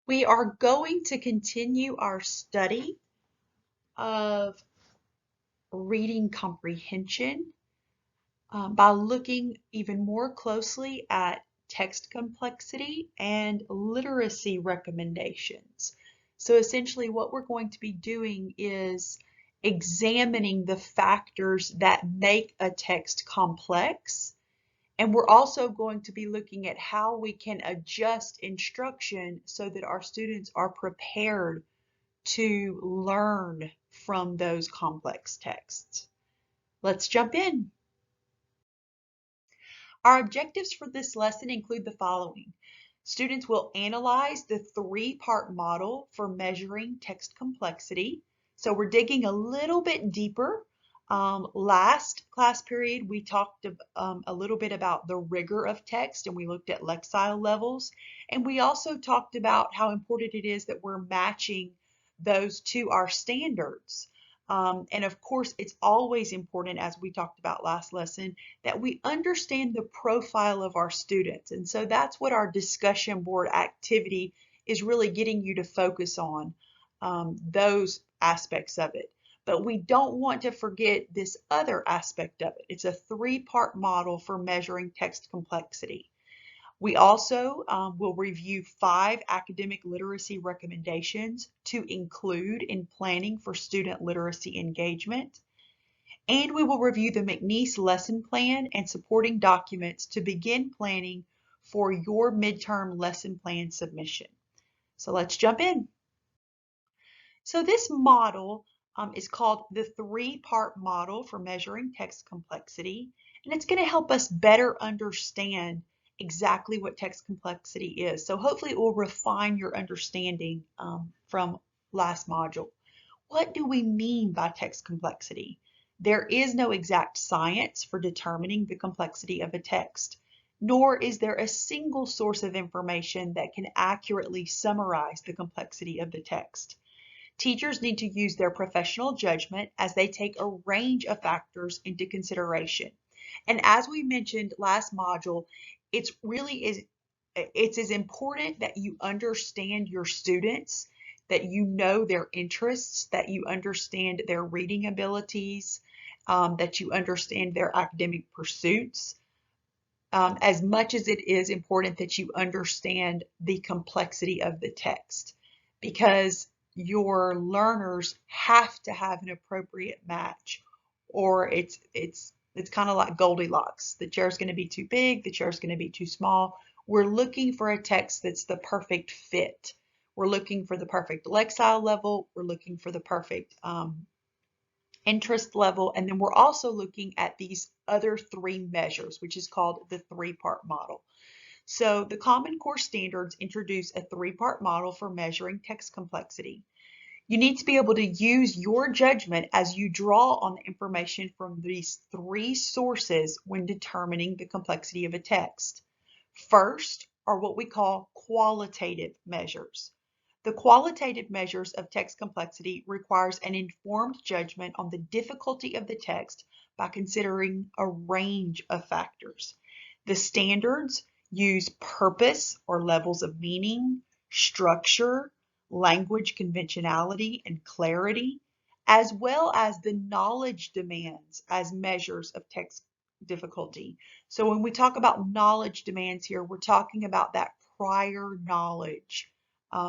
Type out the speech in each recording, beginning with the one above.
We are going to continue our study of reading comprehension by looking even more closely at text complexity and literacy recommendations. So essentially what we're going to be doing is examining the factors that make a text complex. And we're also going to be looking at how we can adjust instruction so that our students are prepared to learn from those complex texts. Let's jump in. Our objectives for this lesson include the following. Students will analyze the three-part model for measuring text complexity. So we're digging a little bit deeper. Last class period, we talked a little bit about the rigor of text and we looked at lexile levels. And we also talked about how important it is that we're matching those to our standards. And of course, it's always important, as we talked about last lesson, that we understand the profile of our students. And so that's what our discussion board activity is really getting you to focus on, those aspects of it. But we don't want to forget this other aspect of it. It's a three-part model for measuring text complexity. We also will review 5 academic literacy recommendations to include in planning for student literacy engagement. And we will review the McNeese lesson plan and supporting documents to begin planning for your midterm lesson plan submission. So let's jump in. So this model is called the three-part model for measuring text complexity, and it's going to help us better understand exactly what text complexity is. So hopefully it will refine your understanding from last module. What do we mean by text complexity? There is no exact science for determining the complexity of a text, nor is there a single source of information that can accurately summarize the complexity of the text. Teachers need to use their professional judgment as they take a range of factors into consideration. And as we mentioned last module, it's as important that you understand your students, that you know their interests, that you understand their reading abilities, that you understand their academic pursuits, as much as it is important that you understand the complexity of the text, because your learners have to have an appropriate match, or it's kind of like Goldilocks. The chair is going to be too big, the chair is going to be too small. We're looking for a text that's the perfect fit. We're looking for the perfect lexile level. We're looking for the perfect interest level, and then we're also looking at these other 3 measures, which is called the three-part model. So the Common Core Standards introduce a 3-part model for measuring text complexity. You need to be able to use your judgment as you draw on the information from these 3 sources when determining the complexity of a text. First are what we call qualitative measures. The qualitative measures of text complexity requires an informed judgment on the difficulty of the text by considering a range of factors. The standards use purpose or levels of meaning, structure, language conventionality and clarity, as well as the knowledge demands as measures of text difficulty. So when we talk about knowledge demands here, we're talking about that prior knowledge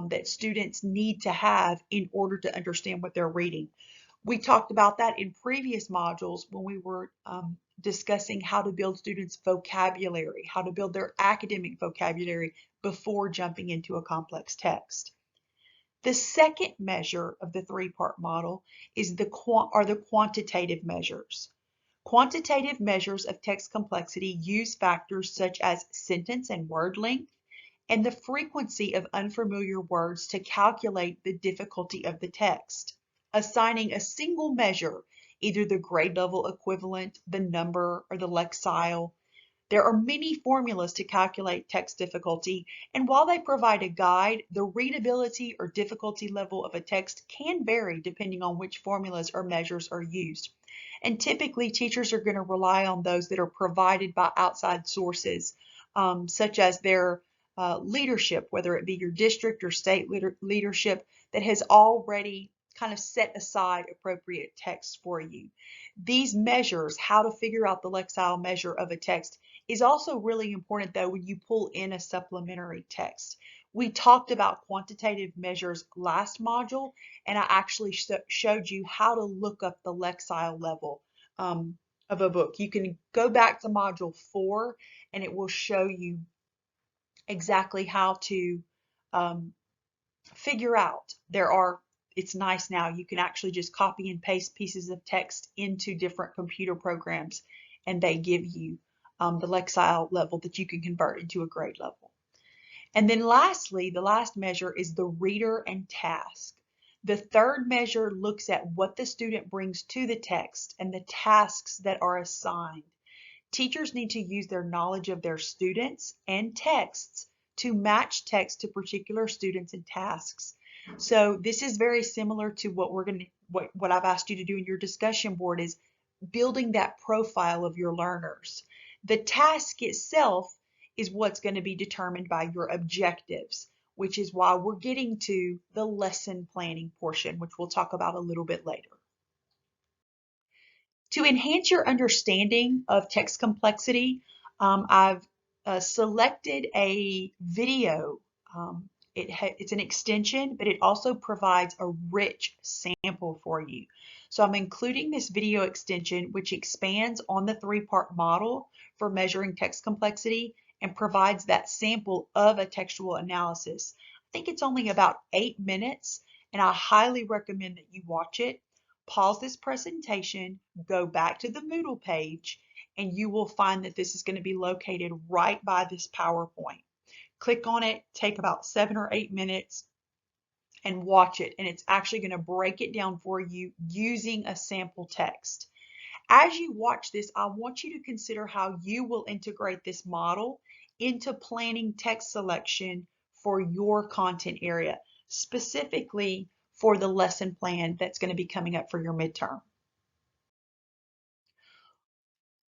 that students need to have in order to understand what they're reading. We talked about that in previous modules when we were discussing how to build students' vocabulary, how to build their academic vocabulary before jumping into a complex text. The second measure of the 3-part model is the quantitative measures. Quantitative measures of text complexity use factors such as sentence and word length and the frequency of unfamiliar words to calculate the difficulty of the text, assigning a single measure, either the grade level equivalent, the number, or the lexile. There are many formulas to calculate text difficulty, and while they provide a guide, the readability or difficulty level of a text can vary depending on which formulas or measures are used. And typically, teachers are going to rely on those that are provided by outside sources, such as their leadership, whether it be your district or state leadership, that has already kind of set aside appropriate text for you. These measures, how to figure out the lexile measure of a text, is also really important though when you pull in a supplementary text. We talked about quantitative measures last module, and I actually showed you how to look up the lexile level of a book. You can go back to module 4 and it will show you exactly how to figure out. It's nice now, you can actually just copy and paste pieces of text into different computer programs and they give you the lexile level that you can convert into a grade level. And then lastly, the last measure is the reader and task. The third measure looks at what the student brings to the text and the tasks that are assigned. Teachers need to use their knowledge of their students and texts to match text to particular students and tasks. So this is very similar to what I've asked you to do in your discussion board, is building that profile of your learners. The task itself is what's going to be determined by your objectives, which is why we're getting to the lesson planning portion, which we'll talk about a little bit later. To enhance your understanding of text complexity, I've selected a video. It's an extension, but it also provides a rich sample for you. So I'm including this video extension, which expands on the 3-part model for measuring text complexity and provides that sample of a textual analysis. I think it's only about 8 minutes, and I highly recommend that you watch it. Pause this presentation, go back to the Moodle page, and you will find that this is going to be located right by this PowerPoint. Click on it, take about 7 or 8 minutes, and watch it. And it's actually going to break it down for you using a sample text. As you watch this, I want you to consider how you will integrate this model into planning text selection for your content area, specifically for the lesson plan that's going to be coming up for your midterm.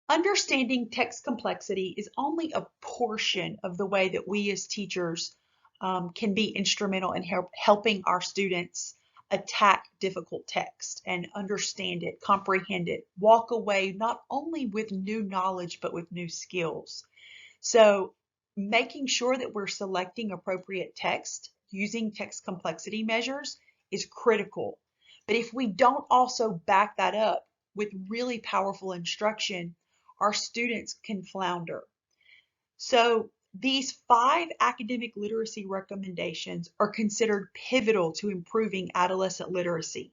Understanding text complexity is only a portion of the way that we as teachers can be instrumental in helping our students attack difficult text and understand it, comprehend it, walk away not only with new knowledge, but with new skills. So making sure that we're selecting appropriate text using text complexity measures is critical. But if we don't also back that up with really powerful instruction, our students can flounder. So these 5 academic literacy recommendations are considered pivotal to improving adolescent literacy.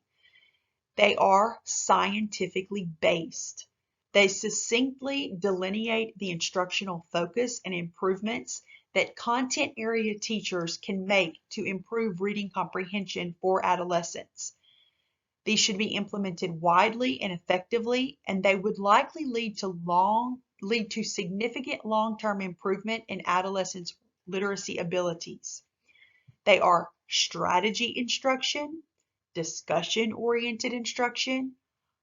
They are scientifically based. They succinctly delineate the instructional focus and improvements that content area teachers can make to improve reading comprehension for adolescents. These should be implemented widely and effectively, and they would likely lead to significant long-term improvement in adolescents' literacy abilities. They are strategy instruction, discussion-oriented instruction,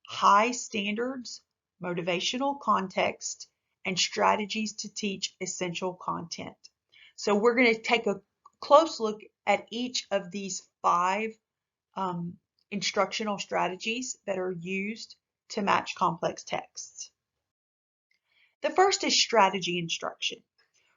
high standards, motivational context, and strategies to teach essential content. So we're going to take a close look at each of these 5 instructional strategies that are used to match complex texts. The first is strategy instruction.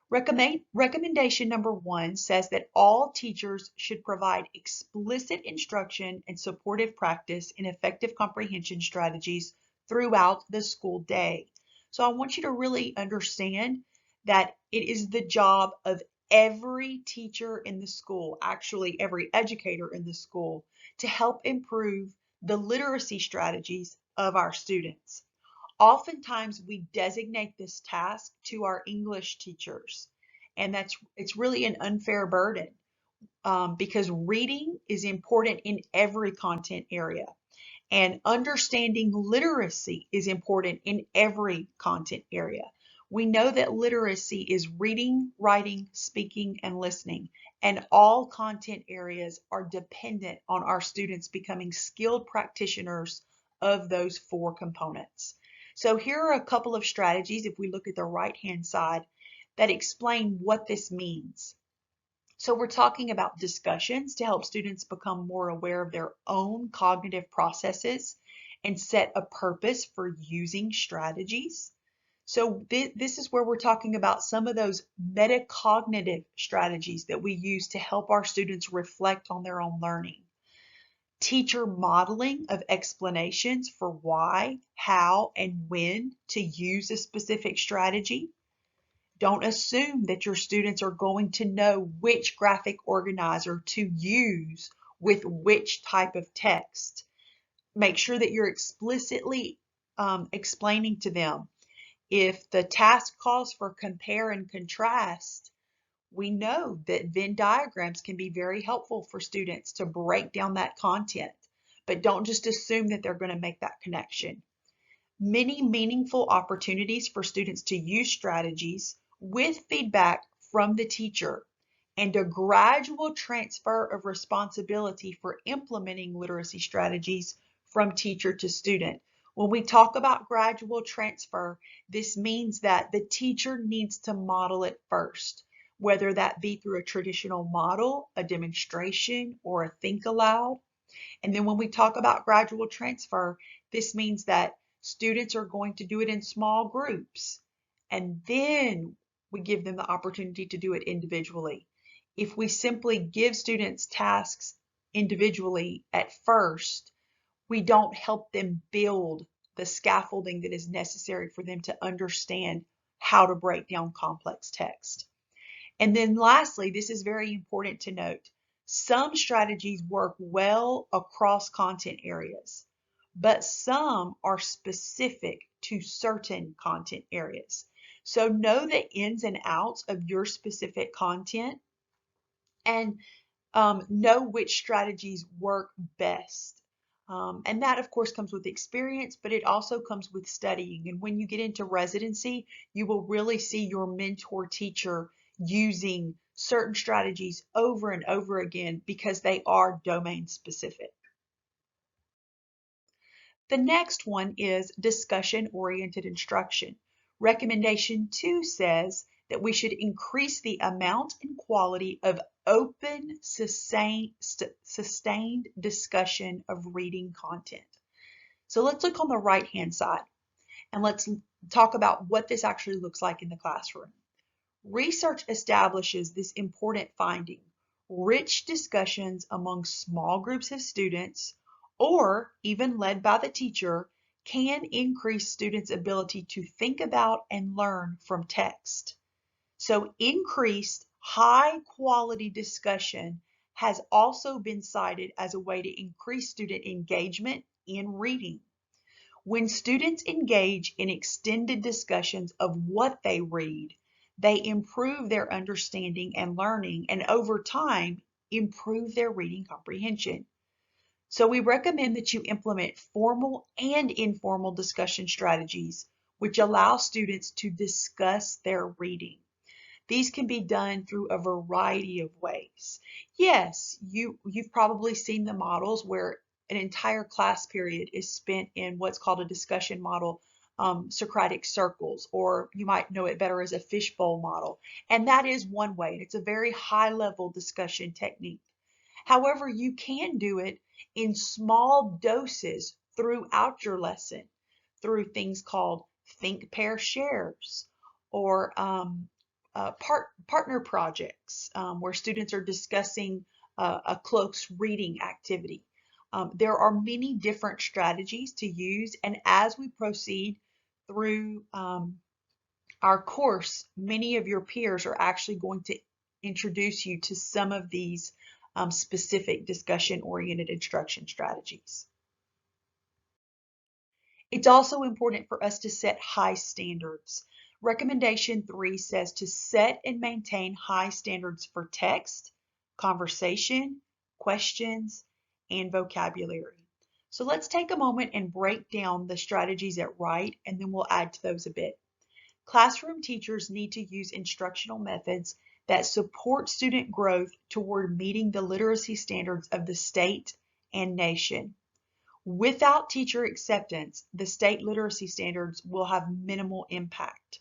Recommendation number 1 says that all teachers should provide explicit instruction and supportive practice in effective comprehension strategies throughout the school day. So I want you to really understand that it is the job of every teacher in the school, actually every educator in the school, to help improve the literacy strategies of our students. Oftentimes we designate this task to our English teachers, and it's really an unfair burden because reading is important in every content area, and understanding literacy is important in every content area. We know that literacy is reading, writing, speaking, and listening, and all content areas are dependent on our students becoming skilled practitioners of those 4 components. So here are a couple of strategies, if we look at the right-hand side, that explain what this means. So we're talking about discussions to help students become more aware of their own cognitive processes and set a purpose for using strategies. So this is where we're talking about some of those metacognitive strategies that we use to help our students reflect on their own learning. Teacher modeling of explanations for why, how, and when to use a specific strategy. Don't assume that your students are going to know which graphic organizer to use with which type of text. Make sure that you're explicitly explaining to them. If the task calls for compare and contrast, we know that Venn diagrams can be very helpful for students to break down that content, but don't just assume that they're going to make that connection. Many meaningful opportunities for students to use strategies with feedback from the teacher and a gradual transfer of responsibility for implementing literacy strategies from teacher to student. When we talk about gradual transfer, this means that the teacher needs to model it first, whether that be through a traditional model, a demonstration, or a think aloud. And then when we talk about gradual transfer, this means that students are going to do it in small groups, and then we give them the opportunity to do it individually. If we simply give students tasks individually at first, we don't help them build the scaffolding that is necessary for them to understand how to break down complex text. And then lastly, this is very important to note, some strategies work well across content areas, but some are specific to certain content areas. So know the ins and outs of your specific content and know which strategies work best. And that, of course, comes with experience, but it also comes with studying. And when you get into residency, you will really see your mentor teacher using certain strategies over and over again because they are domain specific. The next one is discussion-oriented instruction. Recommendation 2 says that we should increase the amount and quality of open, sustained discussion of reading content. So let's look on the right-hand side and let's talk about what this actually looks like in the classroom. Research establishes this important finding. Rich discussions among small groups of students, or even led by the teacher, can increase students' ability to think about and learn from text. So increased high quality discussion has also been cited as a way to increase student engagement in reading. When students engage in extended discussions of what they read, they improve their understanding and learning, and over time, improve their reading comprehension. So we recommend that you implement formal and informal discussion strategies, which allow students to discuss their reading. These can be done through a variety of ways. Yes, you've probably seen the models where an entire class period is spent in what's called a discussion model, Socratic circles, or you might know it better as a fishbowl model. And that is one way. It's a very high-level discussion technique. However, you can do it in small doses throughout your lesson through things called think, pair, shares, or partner projects where students are discussing a close reading activity. There are many different strategies to use, and as we proceed through our course, many of your peers are actually going to introduce you to some of these specific discussion-oriented instruction strategies. It's also important for us to set high standards. Recommendation 3 says to set and maintain high standards for text, conversation, questions, and vocabulary. So let's take a moment and break down the strategies at right, and then we'll add to those a bit. Classroom teachers need to use instructional methods that support student growth toward meeting the literacy standards of the state and nation. Without teacher acceptance, the state literacy standards will have minimal impact.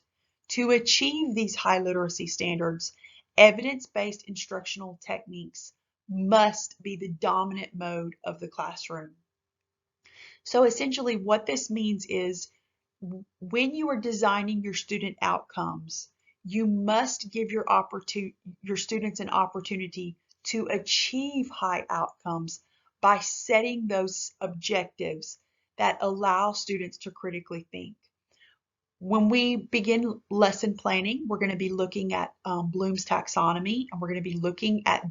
To achieve these high literacy standards, Evidence-based instructional techniques must be the dominant mode of the classroom. So essentially what this means is when you are designing your student outcomes, you must give your students an opportunity to achieve high outcomes by setting those objectives that allow students to critically think. When we begin lesson planning, we're going to be looking at Bloom's taxonomy, and we're going to be looking at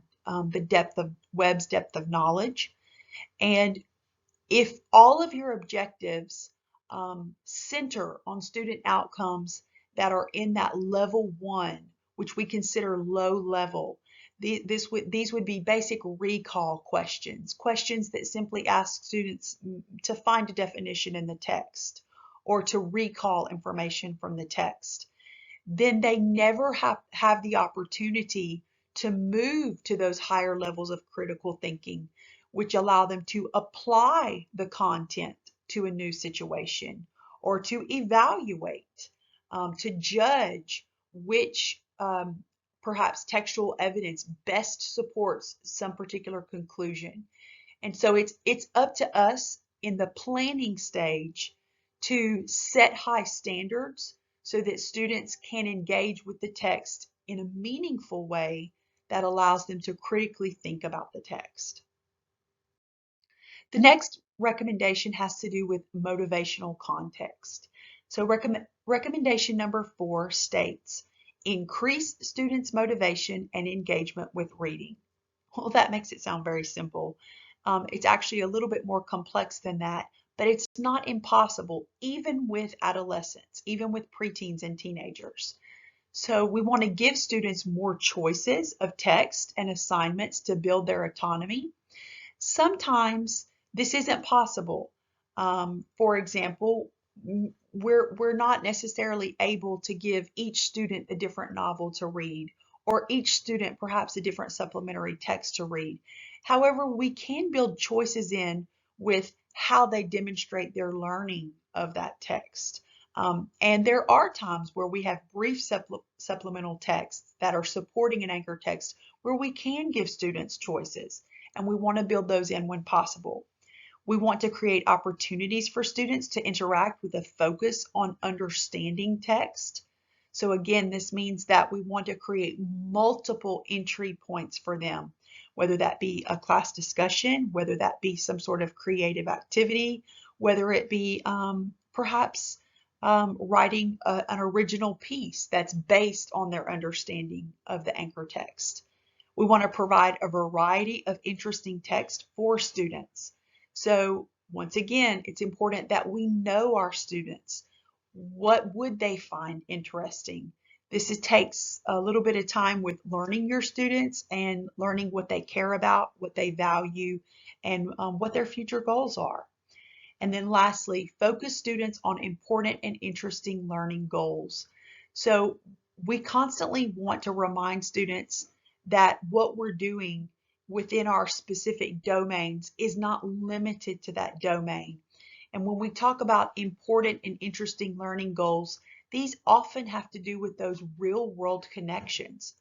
Webb's depth of knowledge. And if all of your objectives center on student outcomes that are in that level 1, which we consider low level, these would be basic recall questions that simply ask students to find a definition in the text or to recall information from the text. Then they never have the opportunity to move to those higher levels of critical thinking, which allow them to apply the content to a new situation or to evaluate, to judge which perhaps textual evidence best supports some particular conclusion. And so it's up to us in the planning stage to set high standards so that students can engage with the text in a meaningful way that allows them to critically think about the text. The next recommendation has to do with motivational context. So recommendation number 4 states, increase students' motivation and engagement with reading. Well, that makes it sound very simple. It's actually a little bit more complex than that, but it's not impossible, even with adolescents, even with preteens and teenagers. So we want to give students more choices of text and assignments to build their autonomy. Sometimes this isn't possible. For example, we're not necessarily able to give each student a different novel to read, or each student perhaps a different supplementary text to read. However, we can build choices in with how they demonstrate their learning of that text. And there are times where we have brief supplemental texts that are supporting an anchor text where we can give students choices, and we want to build those in when possible. We want to create opportunities for students to interact with a focus on understanding text. So again, this means that we want to create multiple entry points for them, whether that be a class discussion, whether that be some sort of creative activity, whether it be perhaps writing an original piece that's based on their understanding of the anchor text. We want to provide a variety of interesting text for students. So once again, it's important that we know our students. What would they find interesting? This takes a little bit of time with learning your students and learning what they care about, what they value, and what their future goals are. And then lastly, focus students on important and interesting learning goals. So we constantly want to remind students that what we're doing within our specific domains is not limited to that domain. And when we talk about important and interesting learning goals, these often have to do with those real world connections.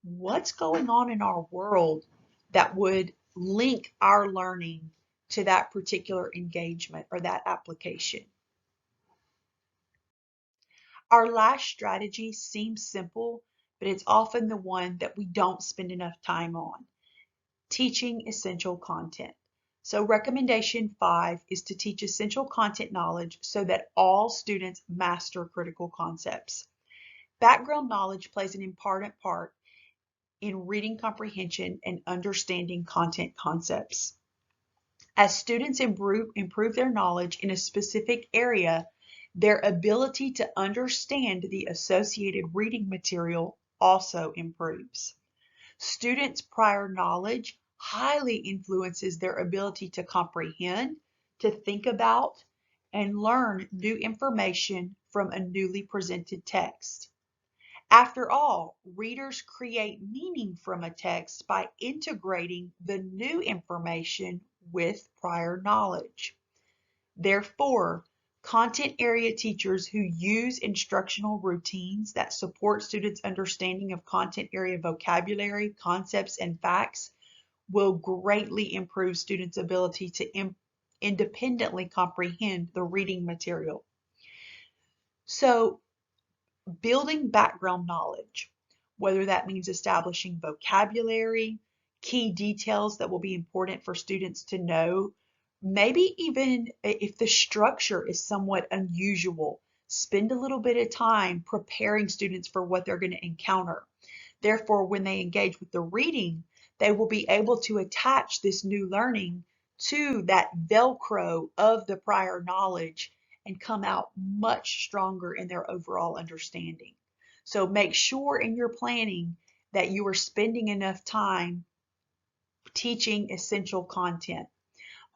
What's going on in our world that would link our learning to that particular engagement or that application? Our last strategy seems simple, but it's often the one that we don't spend enough time on. Teaching essential content. So recommendation 5 is to teach essential content knowledge so that all students master critical concepts. Background knowledge plays an important part in reading comprehension and understanding content concepts. As students improve their knowledge in a specific area, their ability to understand the associated reading material also improves. Students' prior knowledge highly influences their ability to comprehend, to think about, and learn new information from a newly presented text. After all, readers create meaning from a text by integrating the new information with prior knowledge. Therefore, Content area teachers who use instructional routines that support students' understanding of content area vocabulary, concepts, and facts will greatly improve students' ability to independently comprehend the reading material. So, building background knowledge, whether that means establishing vocabulary, key details that will be important for students to know, maybe even if the structure is somewhat unusual, spend a little bit of time preparing students for what they're going to encounter. Therefore, when they engage with the reading, they will be able to attach this new learning to that Velcro of the prior knowledge and come out much stronger in their overall understanding. So make sure in your planning that you are spending enough time teaching essential content.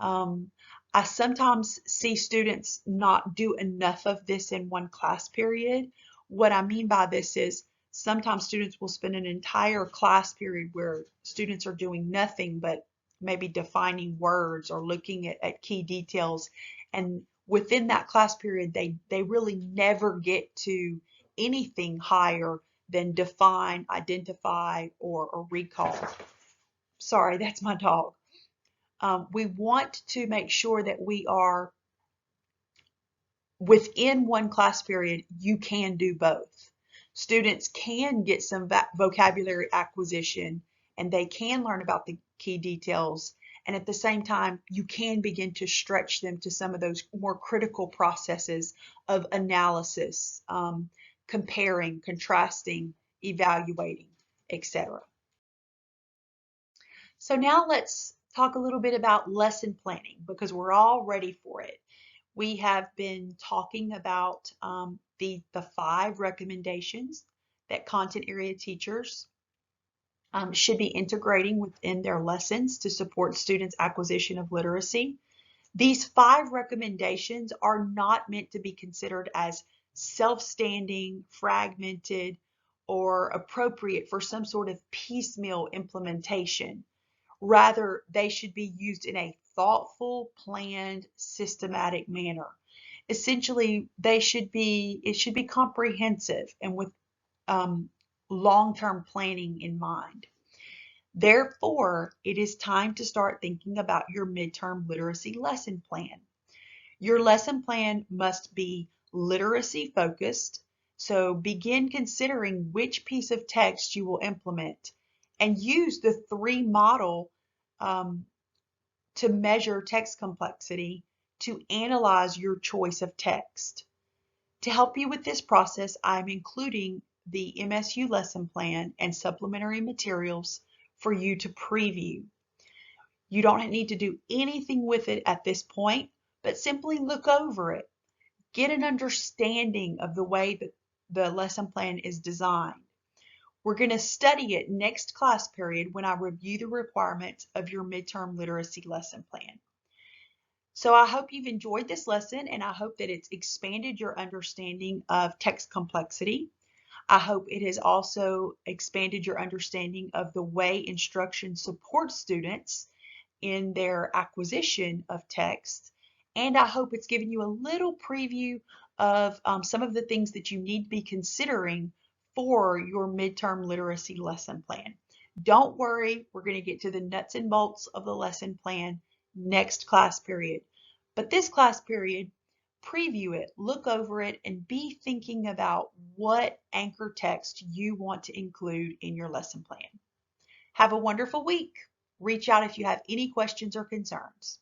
I sometimes see students not do enough of this in one class period. What I mean by this is sometimes students will spend an entire class period where students are doing nothing but maybe defining words or looking at key details. And within that class period, they really never get to anything higher than define, identify, or recall. Sorry, that's my dog. We want to make sure that we are within one class period, you can do both. Students can get some vocabulary acquisition and they can learn about the key details. And at the same time, you can begin to stretch them to some of those more critical processes of analysis, comparing, contrasting, evaluating, etc. So now let's talk a little bit about lesson planning because we're all ready for it. We have been talking about the 5 recommendations that content area teachers should be integrating within their lessons to support students' acquisition of literacy. These 5 recommendations are not meant to be considered as self-standing, fragmented, or appropriate for some sort of piecemeal implementation. Rather, they should be used in a thoughtful, planned, systematic manner. Essentially, it should be comprehensive and with long-term planning in mind. Therefore, it is time to start thinking about your midterm literacy lesson plan. Your lesson plan must be literacy focused, so begin considering which piece of text you will implement and use the 3 model to measure text complexity to analyze your choice of text. To help you with this process, I'm including the MSU lesson plan and supplementary materials for you to preview. You don't need to do anything with it at this point, but simply look over it. Get an understanding of the way that the lesson plan is designed. We're going to study it next class period when I review the requirements of your midterm literacy lesson plan. So I hope you've enjoyed this lesson and I hope that it's expanded your understanding of text complexity. I hope it has also expanded your understanding of the way instruction supports students in their acquisition of text. And I hope it's given you a little preview of some of the things that you need to be considering for your midterm literacy lesson plan. Don't worry, we're going to get to the nuts and bolts of the lesson plan next class period. But this class period, preview it, look over it, and be thinking about what anchor text you want to include in your lesson plan. Have a wonderful week. Reach out if you have any questions or concerns.